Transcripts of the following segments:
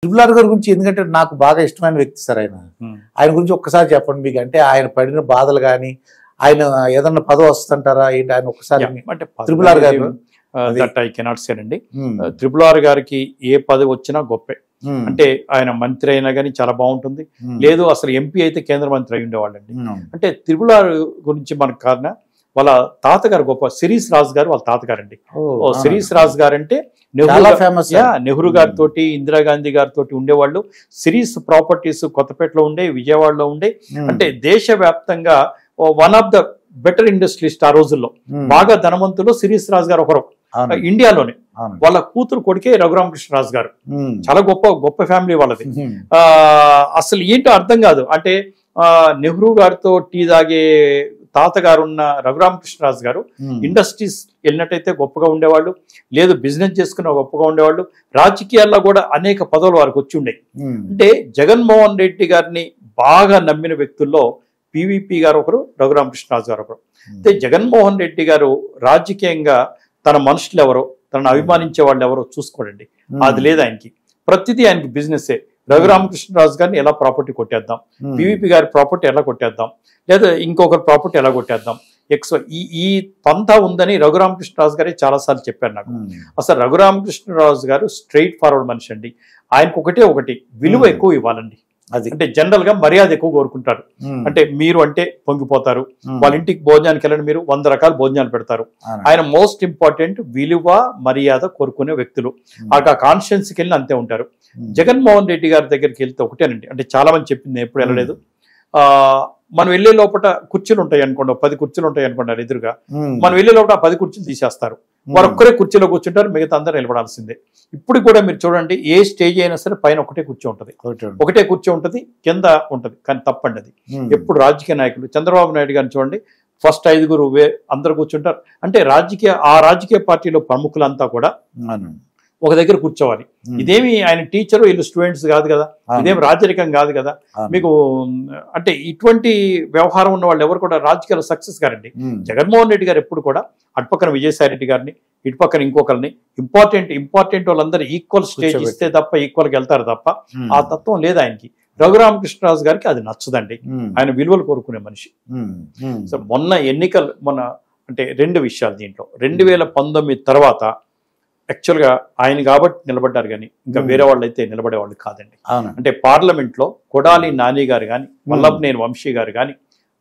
Triple గారి గురించి ఎందుకంటే నాకు బాగా ఇష్టమైన వ్యక్తి సార్ ఆయన. ఆయన గురించి ఒక్కసారి చెప్పండి మీకు. అంటే ఆయన పడిన బాధలు కానీ ఆయన ఏదన్నా పదవి వస్తుంటారా ఏంటి ఆయన ఒక్కసారి అంటే త్రిపుల్ ఆర్ గారు దట్ ఐ కెనాట్ సే అండి. త్రిపుల్ ఆర్ గారికి ఏ పదవి వచ్చినా గొప్పే. అంటే ఆయన మంత్రి అయినా కానీ చాలా బాగుంటుంది. లేదు అసలు ఎంపీ అయితే కేంద్ర మంత్రి అయి ఉండేవాళ్ళండి. అంటే త్రిపుల్ ఆర్ గురించి మనకు కారణం వాళ్ళ తాతగారు గొప్ప శిరీష్ రాజు గారు వాళ్ళ తాతగారండి. శిరీష్ రాజు గారు అంటే నెహ్రూ గారితో ఇందిరాగాంధీ గారితో ఉండేవాళ్ళు. సిరీస్ ప్రాపర్టీస్ కొత్తపేటలో ఉండే, విజయవాడలో ఉండే. అంటే దేశవ్యాప్తంగా one of the better industrialist ఆ రోజుల్లో. బాగా ధనవంతులు శిరీష్ రాజు గారు ఒకరు ఇండియాలోనే. వాళ్ళ కూతురు కొడుకే రఘురామకృష్ణరాజు గారు. చాలా గొప్ప ఫ్యామిలీ వాళ్ళది. అసలు ఏంటో అర్థం కాదు. అంటే నెహ్రూ గారితో టీ తాగే తాతగారు ఉన్న రఘురామకృష్ణరాజు గారు ఇండస్ట్రీస్ వెళ్ళినట్టయితే గొప్పగా ఉండేవాళ్ళు, లేదు బిజినెస్ చేసుకున్న గొప్పగా ఉండేవాళ్ళు. రాజకీయాల్లో కూడా అనేక పదవులు వారికి వచ్చి ఉండేవి. అంటే జగన్మోహన్ రెడ్డి గారిని బాగా నమ్మిన వ్యక్తుల్లో పివిపి గారు ఒకరు, రఘురామకృష్ణరాజు గారు ఒకరు. అయితే జగన్మోహన్ రెడ్డి గారు రాజకీయంగా తన మనుషులు ఎవరో, తనను అభిమానించే వాళ్ళు ఎవరో చూసుకోడండి. అది లేదు ఆయనకి. ప్రతిదీ ఆయనకి బిజినెస్సే. రఘురామకృష్ణరాజు గారిని ఎలా ప్రాపర్టీ కొట్టేద్దాం, పివిపి గారి ప్రాపర్టీ ఎలా కొట్టేద్దాం, లేదా ఇంకొకరి ప్రాపర్టీ ఎలా కొట్టేద్దాం, ఈ పంతా ఉందని రఘురామకృష్ణరాజు గారే చాలాసార్లు చెప్పారు నాకు. అసలు రఘురామకృష్ణరాజు గారు స్ట్రైట్ ఫార్వర్డ్ మనిషి అండి. ఆయనకు ఒకటి విలువ ఎక్కువ ఇవ్వాలండి. అది అంటే జనరల్ గా మర్యాద ఎక్కువ కోరుకుంటారు. అంటే మీరు అంటే పొంగిపోతారు. వాళ్ళ ఇంటికి భోజనానికి వెళ్ళండి, మీరు 100 రకాల భోజనాలు పెడతారు. ఆయన మోస్ట్ ఇంపార్టెంట్ విలువ మర్యాద కోరుకునే వ్యక్తులు. ఆ కాన్షియన్స్కి వెళ్ళి అంతే ఉంటారు. జగన్మోహన్ రెడ్డి గారి దగ్గరికి వెళ్తే ఒకటేనండి. అంటే చాలా మంది చెప్పింది, ఎప్పుడు వెళ్ళలేదు. మనం వెళ్లే లోపల కుర్చీలు ఉంటాయి అనుకోండి, 10 కుర్చీలు ఉంటాయి అనుకోండి ఎదురుగా. మనం వెళ్లే లోపల 10 కుర్చీలు తీసేస్తారు. వారు ఒక్కరే కుర్చీలో కూర్చుంటారు, మిగతా అందరూ నిలబడాల్సిందే. ఇప్పుడు కూడా మీరు చూడండి, ఏ స్టేజ్ అయినా సరే పైన ఒకటే కుర్చీ ఉంటుంది, కింద ఉంటుంది. కానీ తప్పండి అది. ఎప్పుడు రాజకీయ నాయకులు చంద్రబాబు నాయుడు గారిని చూడండి, ఫస్ట్ 5 అందరు కూర్చుంటారు. అంటే రాజకీయ పార్టీలో ప్రముఖులంతా కూడా ఒక దగ్గర కూర్చోవాలి. ఇదేమి ఆయన టీచరు, వీళ్ళు స్టూడెంట్స్ కాదు కదా, ఇదేమి రాజరికం కాదు కదా. మీకు అంటే ఇటువంటి వ్యవహారం ఉన్న వాళ్ళు ఎవరు కూడా రాజకీయాలు సక్సెస్ గారండి. జగన్మోహన్ రెడ్డి గారు ఎప్పుడు కూడా అటుపక్కన విజయసాయి రెడ్డి గారిని, ఇటుపక్కన ఇంకొకరిని, ఇంపార్టెంట్ వాళ్ళందరూ ఈక్వల్ స్టేజ్ ఇస్తే తప్ప ఈక్వల్కి వెళ్తారు తప్ప ఆ తత్వం లేదు ఆయనకి. రఘురామకృష్ణరాజు గారికి అది నచ్చదండి. ఆయన విలువలు కోరుకునే మనిషి. సో మొన్న అంటే 2 విషయాలు దీంట్లో. 2019 తర్వాత యాక్చువల్గా ఆయన కాబట్టి నిలబడ్డారు, కానీ ఇంకా వేరే వాళ్ళు అయితే నిలబడేవాళ్ళు కాదండి. అంటే పార్లమెంట్లో కొడాలి నాని గారు కానీ, వల్లభనేని వంశీ గారు కానీ,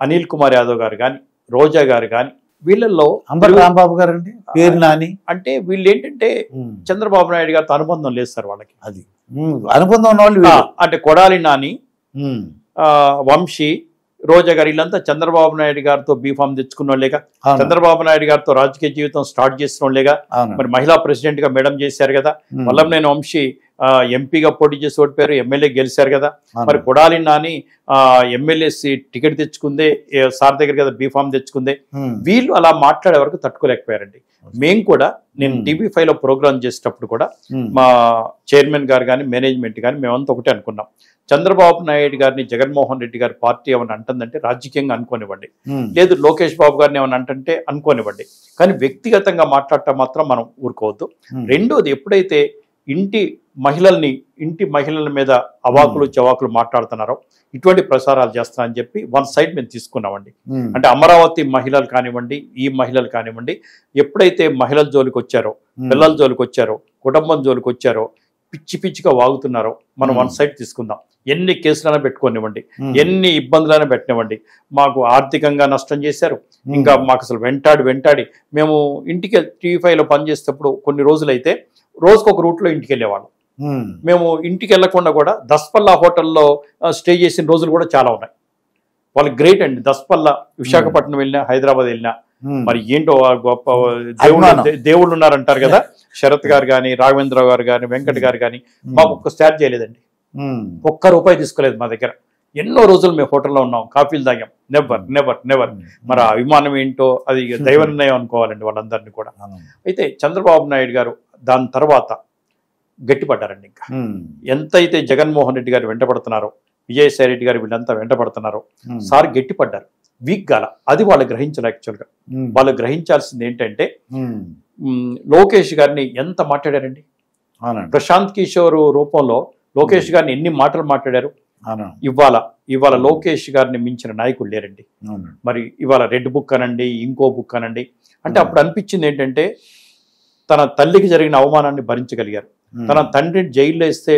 అనిల్ కుమార్ యాదవ్ గారు కానీ, రోజా గారు కానీ, వీళ్ళల్లో రాంబాబు గారు అండి పేరు నాని. అంటే వీళ్ళు ఏంటంటే చంద్రబాబు నాయుడు గారితో అనుబంధం లేదు సార్ వాళ్ళకి. అది అనుబంధం ఉన్న వాళ్ళు అంటే కొడాలి నాని, వంశీ, రోజా గారు వీళ్ళంతా చంద్రబాబు నాయుడు గారితో బీఫామ్ తెచ్చుకున్న వాళ్ళేగా, చంద్రబాబు నాయుడు గారితో రాజకీయ జీవితం స్టార్ట్ చేసిన వాళ్ళేగా. మరి మహిళా ప్రెసిడెంట్ గా మేడం చేశారు కదా. వల్లభనేని వంశీ ఎంపీగా పోటీ చేసి ఓడిపోయారు, ఎమ్మెల్యే గెలిచారు కదా. మరి కొడాలి నాని ఎమ్మెల్యే టికెట్ తెచ్చుకుందే, సార్ దగ్గర కదా బీఫామ్ తెచ్చుకుందే. వీళ్ళు అలా మాట్లాడే వరకు తట్టుకోలేకపోయారండి. మేము కూడా, నేను TV5 లో ప్రోగ్రామ్ చేసేటప్పుడు కూడా మా చైర్మన్ గారు కానీ, మేనేజ్మెంట్ కానీ మేమంతా ఒకటే అనుకున్నాం. చంద్రబాబు నాయుడు గారిని జగన్మోహన్ రెడ్డి గారి పార్టీ ఏమైనా అంటుందంటే రాజకీయంగా అనుకోనివ్వండి, లేదు లోకేష్ బాబు గారిని ఏమైనా అంటుంటే అనుకోనివ్వండి, కానీ వ్యక్తిగతంగా మాట్లాడటం మాత్రం మనం ఊరుకోవద్దు. రెండోది, ఎప్పుడైతే ఇంటి మహిళల మీద అవాకులు చవాకులు మాట్లాడుతున్నారో, ఇటువంటి ప్రసారాలు చేస్తానని చెప్పి వన్ సైడ్ మేము తీసుకున్నామండి. అంటే అమరావతి మహిళలు కానివ్వండి, ఈ మహిళలు కానివ్వండి, ఎప్పుడైతే మహిళల జోలికి వచ్చారో, పిల్లల జోలికి వచ్చారో, కుటుంబం జోలికి వచ్చారో, పిచ్చిగా వాగుతున్నారో, మనం వన్ సైడ్ తీసుకుందాం. ఎన్ని కేసులైనా పెట్టుకోనివ్వండి, ఎన్ని ఇబ్బందులైనా పెట్టనివ్వండి, మాకు ఆర్థికంగా నష్టం చేశారు. ఇంకా మాకు అసలు వెంటాడి మేము ఇంటికి TV5లో పనిచేసేటప్పుడు కొన్ని రోజులైతే రోజుకొక రూట్లో ఇంటికి వెళ్ళేవాళ్ళం. మేము ఇంటికి వెళ్లకుండా కూడా దస్పల్లా హోటల్లో స్టే చేసిన రోజులు కూడా చాలా ఉన్నాయి. వాళ్ళకి గ్రేట్ అండి. దస్పల్లా, విశాఖపట్నం వెళ్ళినా, హైదరాబాద్ వెళ్ళినా, మరి ఏంటో గొప్ప దేవుళ్ళు ఉన్నారంటారు కదా. శరత్ గారు కానీ, రాఘవేంద్ర గారు కానీ, వెంకట్ గారు కానీ మాకు ఒక్క స్టార్ట్ చేయలేదండి. ₹1 తీసుకోలేదు మా దగ్గర. ఎన్నో రోజులు మేము హోటల్లో ఉన్నాం, కాఫీలు తాగాం. నెవర్. మరి అభిమానం ఏంటో అది దైవ నిర్ణయం అనుకోవాలండి వాళ్ళందరినీ కూడా. అయితే చంద్రబాబు నాయుడు గారు దాని తర్వాత గట్టిపడ్డారండి. ఇంకా ఎంతైతే జగన్మోహన్ రెడ్డి గారు వెంటపడుతున్నారో, విజయసాయి రెడ్డి గారు వీళ్ళంతా వెంటపడుతున్నారో, సార్ గట్టిపడ్డారు. వీక్ గాల. అది వాళ్ళు గ్రహించాలి. యాక్చువల్గా వాళ్ళు గ్రహించాల్సింది ఏంటంటే, లోకేష్ గారిని ఎంత మాట్లాడారండి. ప్రశాంత్ కిషోర్ రూపంలో లోకేష్ గారిని ఎన్ని మాటలు మాట్లాడారు. ఇవాళ లోకేష్ గారిని మించిన నాయకుడు లేరండి. మరి ఇవాళ రెడ్ బుక్ అనండి, ఇంకో బుక్ అనండి. అంటే అప్పుడు అనిపించింది ఏంటంటే తన తల్లికి జరిగిన అవమానాన్ని భరించగలిగారు, తన తండ్రిని జైల్లో వేస్తే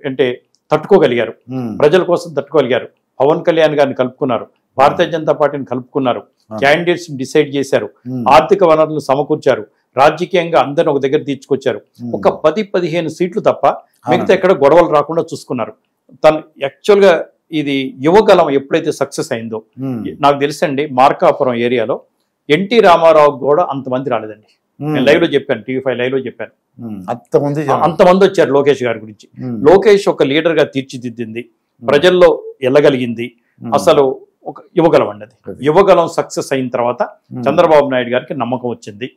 అంటే తట్టుకోగలిగారు, ప్రజల కోసం తట్టుకోగలిగారు. పవన్ కళ్యాణ్ గారిని కలుపుకున్నారు, భారతీయ జనతా పార్టీని కలుపుకున్నారు, క్యాండిడేట్స్ డిసైడ్ చేశారు, ఆర్థిక వనరులను సమకూర్చారు, రాజకీయంగా అందరిని ఒక దగ్గర తీసుకొచ్చారు. ఒక 10-15 సీట్లు తప్ప మిగతా ఎక్కడ గొడవలు రాకుండా చూసుకున్నారు. తను యాక్చువల్గా ఇది యువగలం ఎప్పుడైతే సక్సెస్ అయిందో, నాకు తెలుసండి మార్కాపురం ఏరియాలో ఎన్టీ రామారావు కూడా అంతమంది రాలేదండి. నేను లైవ్ లో చెప్పాను, టీవీ5 లైవ్ లో చెప్పాను. అంతమంది వచ్చారు లోకేష్ గారి గురించి. లోకేష్ ఒక లీడర్ గా తీర్చిదిద్దింది, ప్రజల్లో వెళ్ళగలిగింది. అసలు ఒక యువగలం అండి. అది యువగలం సక్సెస్ అయిన తర్వాత చంద్రబాబు నాయుడు గారికి నమ్మకం వచ్చింది,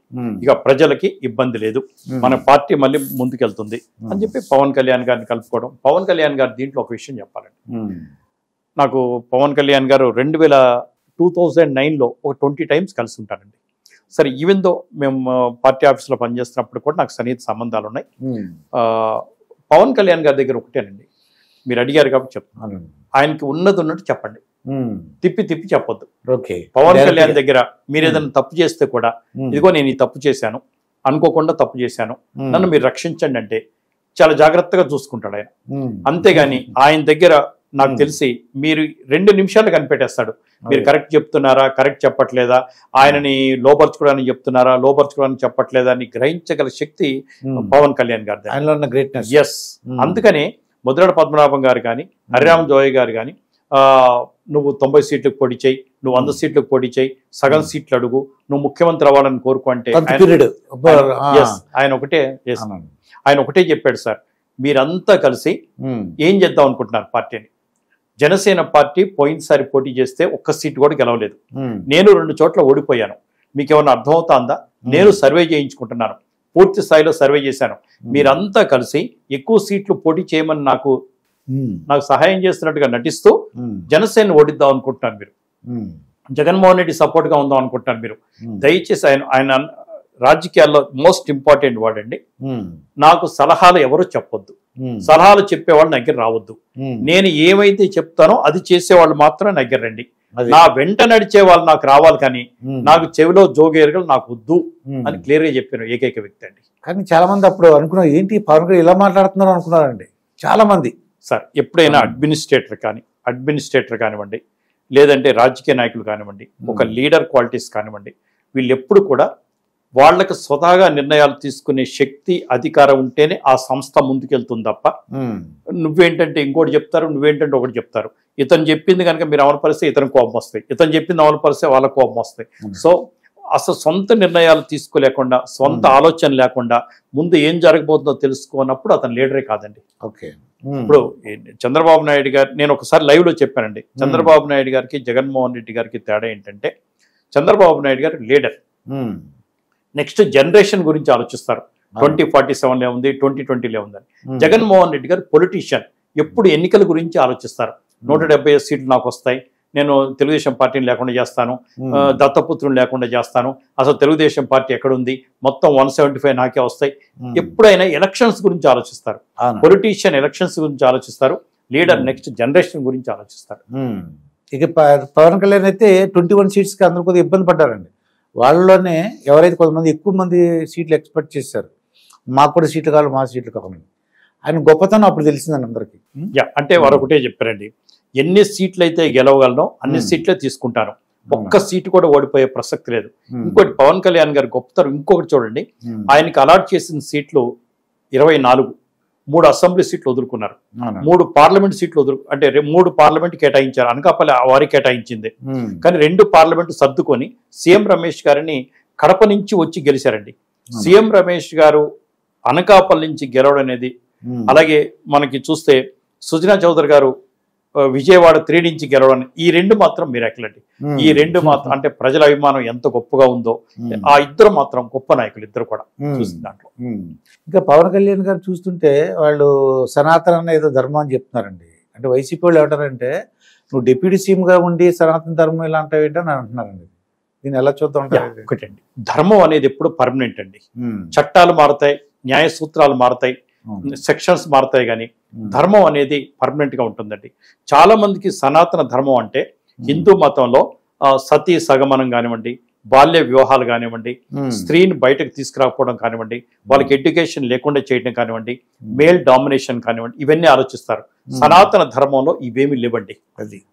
ఇక ప్రజలకి ఇబ్బంది లేదు, మన పార్టీ మళ్ళీ ముందుకెళ్తుంది అని చెప్పి పవన్ కళ్యాణ్ గారిని కలుపుకోవడం. పవన్ కళ్యాణ్ గారు దీంట్లో ఒక విషయం చెప్పాలండి. నాకు పవన్ కళ్యాణ్ గారు 2009లో ఒక 20 టైమ్స్ కలిసి ఉంటారండి. సరే, ఈవెన్ దో మేము పార్టీ ఆఫీస్లో పనిచేస్తున్నప్పుడు కూడా నాకు సన్నిహిత సంబంధాలు ఉన్నాయి. పవన్ కళ్యాణ్ గారి దగ్గర ఒకటేనండి, మీరు అడిగారు కాబట్టి చెప్తాను, ఆయనకి ఉన్నది ఉన్నట్టు చెప్పండి, తిప్పి తిప్పి చెప్పొద్దు. పవన్ కళ్యాణ్ దగ్గర మీరు ఏదైనా తప్పు చేస్తే కూడా, ఇదిగో నేను ఈ తప్పు చేశాను, అనుకోకుండా తప్పు చేశాను, నన్ను మీరు రక్షించండి అంటే చాలా జాగ్రత్తగా చూసుకుంటాడు ఆయన. అంతేగాని ఆయన దగ్గర నాకు తెలిసి మీరు 2 నిమిషాలు కనిపెట్టేస్తాడు, మీరు కరెక్ట్ చెప్తున్నారా, కరెక్ట్ చెప్పట్లేదా, ఆయనని లోపరుచుకోవడానికి చెప్తున్నారా, లోపరుచుకోవడానికి చెప్పట్లేదా అని గ్రహించగల శక్తి పవన్ కళ్యాణ్ గారి. ఎస్, అందుకని ముద్రగడ పద్మనాభం గారు కానీ, హరిరామ్ జోయ్ గారు కానీ, నువ్వు 90 సీట్లకు పోటీ చేయి, నువ్వు 100 సీట్లకు పోటీ చేయి, సగం సీట్లు అడుగు, నువ్వు ముఖ్యమంత్రి అవ్వాలని కోరుకో అంటే ఆయన ఒకటే చెప్పాడు, సార్ మీరంతా కలిసి ఏం చేద్దాం అనుకుంటున్నారు పార్టీని. జనసేన పార్టీ పోయినసారి పోటీ చేస్తే ఒక్క సీటు కూడా గెలవలేదు, నేను 2 చోట్ల ఓడిపోయాను, మీకేమన్నా అర్థమవుతుందా? నేను సర్వే చేయించుకుంటున్నాను, పూర్తి స్థాయిలో సర్వే చేశాను, మీరంతా కలిసి ఎక్కువ సీట్లు పోటీ చేయమని నాకు సహాయం చేస్తున్నట్టుగా నటిస్తూ జనసేన ఓడిద్దాం అనుకుంటున్నారు మీరు, జగన్మోహన్ రెడ్డి సపోర్ట్ గా ఉందాం అనుకుంటున్నారు మీరు. దయచేసి ఆయన రాజకీయాల్లో మోస్ట్ ఇంపార్టెంట్ వర్డ్ అండి, నాకు సలహాలు ఎవరు చెప్పొద్దు, సలహాలు చెప్పేవాళ్ళు నా దగ్గర రావద్దు, నేను ఏమైతే చెప్తానో అది చేసేవాళ్ళు మాత్రం నా దగ్గర రండి, నా వెంట నడిచే వాళ్ళు నాకు రావాలి, కానీ నాకు చెవిలో జోగేరుగలు నాకు వద్దు అని క్లియర్ గా చెప్పాను ఏకైక వ్యక్తి అండి. కానీ చాలా మంది అప్పుడు అనుకున్నారు, ఏంటి పవన్ కళ్యాణ్ ఇలా మాట్లాడుతున్నారు అనుకున్నారండి చాలా మంది. సార్ ఎప్పుడైనా అడ్మినిస్ట్రేటర్ కానివ్వండి, లేదంటే రాజకీయ నాయకులు కానివ్వండి, ఒక లీడర్ క్వాలిటీస్ కానివ్వండి, వీళ్ళు ఎప్పుడు కూడా వాళ్ళకి స్వతహాగా నిర్ణయాలు తీసుకునే శక్తి, అధికారం ఉంటేనే ఆ సంస్థ ముందుకెళ్తుంది తప్ప నువ్వేంటంటే ఇంకోటి చెప్తారు, నువ్వేంటంటే ఒకటి చెప్తారు. ఇతను చెప్పింది కనుక మీరు అమలుపరిస్తే ఇతను కోపం వస్తాయి, ఇతను చెప్పింది అమలుపరిస్తే వాళ్ళ కోపం వస్తాయి. సో అసలు సొంత నిర్ణయాలు తీసుకోలేకుండా, సొంత ఆలోచన లేకుండా ముందు ఏం జరగబోతుందో తెలుసుకున్నప్పుడు అతను లీడరే కాదండి. ఇప్పుడు చంద్రబాబు నాయుడు గారు, నేను ఒకసారి లైవ్ లో చెప్పానండి, చంద్రబాబు నాయుడు గారికి జగన్మోహన్ రెడ్డి గారికి తేడా ఏంటంటే, చంద్రబాబు నాయుడు గారు లీడర్, నెక్స్ట్ జనరేషన్ గురించి ఆలోచిస్తారు, 2047లో ఉంది, 2020లో ఉందని. జగన్మోహన్ రెడ్డి గారు పొలిటీషియన్, ఎప్పుడు ఎన్నికల గురించి ఆలోచిస్తారు. 175 సీట్లు నాకు వస్తాయి, నేను తెలుగుదేశం పార్టీని లేకుండా చేస్తాను, దత్తపుత్రుని లేకుండా చేస్తాను, అసలు తెలుగుదేశం పార్టీ ఎక్కడుంది, మొత్తం 175 నాకే వస్తాయి. ఎప్పుడైనా ఎలక్షన్స్ గురించి ఆలోచిస్తారు, పొలిటీషియన్ ఎలక్షన్స్ గురించి ఆలోచిస్తారు, లీడర్ నెక్స్ట్ జనరేషన్ గురించి ఆలోచిస్తారు. ఇక పవన్ కళ్యాణ్ అయితే 21 సీట్స్కి అందరూ కొద్దిగా ఇబ్బంది పడ్డారండి. వాళ్ళలోనే ఎవరైతే కొంతమంది ఎక్కువ మంది సీట్లు ఎక్స్పెక్ట్ చేశారు, మాకు కూడా సీట్లు కావాలి, మా సీట్లు కావాలి, ఆయన గొప్పతనం అప్పుడు తెలిసిందండి అందరికీ. అంటే వారు ఒకటే చెప్పారండి, ఎన్ని సీట్లు అయితే గెలవగలనో అన్ని సీట్లే తీసుకుంటాను, ఒక్క సీటు కూడా ఓడిపోయే ప్రసక్తి లేదు. ఇంకోటి పవన్ కళ్యాణ్ గారి గొప్పతనం ఇంకొకటి చూడండి, ఆయనకి అలాట్ చేసిన సీట్లు 24, 3 అసెంబ్లీ సీట్లు వదులుకున్నారు, 3 పార్లమెంట్ సీట్లు అంటే 3 పార్లమెంట్ కేటాయించారు, అనకాపల్లి వారికి కేటాయించింది, కానీ 2 పార్లమెంట్ సర్దుకొని సీఎం రమేష్ గారిని కడప నుంచి వచ్చి గెలిచారండి. సీఎం రమేష్ గారు అనకాపల్లి నుంచి గెలవడం అనేది, అలాగే మనకి చూస్తే సుజనా చౌదరి గారు విజయవాడ 3 నుంచి గెలవడం, ఈ 2 మాత్రం మిరాకిల్ అండి. ఈ 2 మాత్రం అంటే ప్రజల అభిమానం ఎంత గొప్పగా ఉందో, ఆ ఇద్దరు మాత్రం గొప్ప నాయకులు, ఇద్దరు కూడా చూస్తుంది దాంట్లో. ఇంకా పవన్ కళ్యాణ్ గారు చూస్తుంటే వాళ్ళు సనాతన అనే ఏదో ధర్మం అని చెప్తున్నారండి. అంటే వైసీపీ వాళ్ళు ఏమంటారంటే, నువ్వు డిప్యూటీ సీఎం గా ఉండి సనాతన ధర్మం ఇలా అంటావు ఏంటని అంటున్నారండి. దీన్ని ఎలా చూద్దాం? ఒకటండి, ధర్మం అనేది ఎప్పుడు పర్మనెంట్ అండి, చట్టాలు మారుతాయి, న్యాయ సూత్రాలు మారుతాయి, సెక్షన్స్ మారుతాయి, కానీ ధర్మం అనేది పర్మనెంట్ గా ఉంటుందండి. చాలా మందికి సనాతన ధర్మం అంటే హిందూ మతంలో సతీ సగమనం కానివ్వండి, బాల్య వివాహాలు కానివ్వండి, స్త్రీని బయటకు తీసుకురాకపోవడం కానివ్వండి, వాళ్ళకి ఎడ్యుకేషన్ లేకుండా చేయడం కానివ్వండి, మేల్ డామినేషన్ కానివ్వండి, ఇవన్నీ ఆలోచిస్తారు. సనాతన ధర్మంలో ఇవేమీ లేవండి.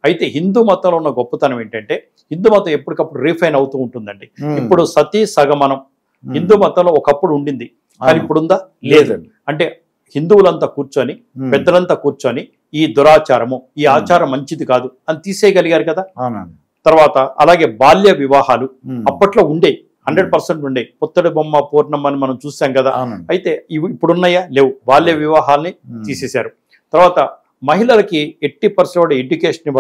అయితే హిందూ మతంలో ఉన్న గొప్పతనం ఏంటంటే హిందూ మతం ఎప్పటికప్పుడు రీఫైన్ అవుతూ ఉంటుందండి. ఇప్పుడు సతీ సగమనం హిందూ మతంలో ఒకప్పుడు ఉండింది, కానీ ఇప్పుడుందా? లేదు. అంటే హిందువులంతా కూర్చొని, పెద్దలంతా కూర్చొని ఈ దురాచారము, ఈ ఆచారం మంచిది కాదు అని తీసేయగలిగారు కదా. తర్వాత అలాగే బాల్య వివాహాలు అప్పట్లో ఉండే 100% ఉండే. పుత్తడి బొమ్మ పూర్ణమ్మ అని మనం చూసాం కదా. అయితే ఇవి ఇప్పుడున్నాయా? లేవు. బాల్య వివాహాల్ని తీసేశారు. తర్వాత మహిళలకి 80% ఎడ్యుకేషన్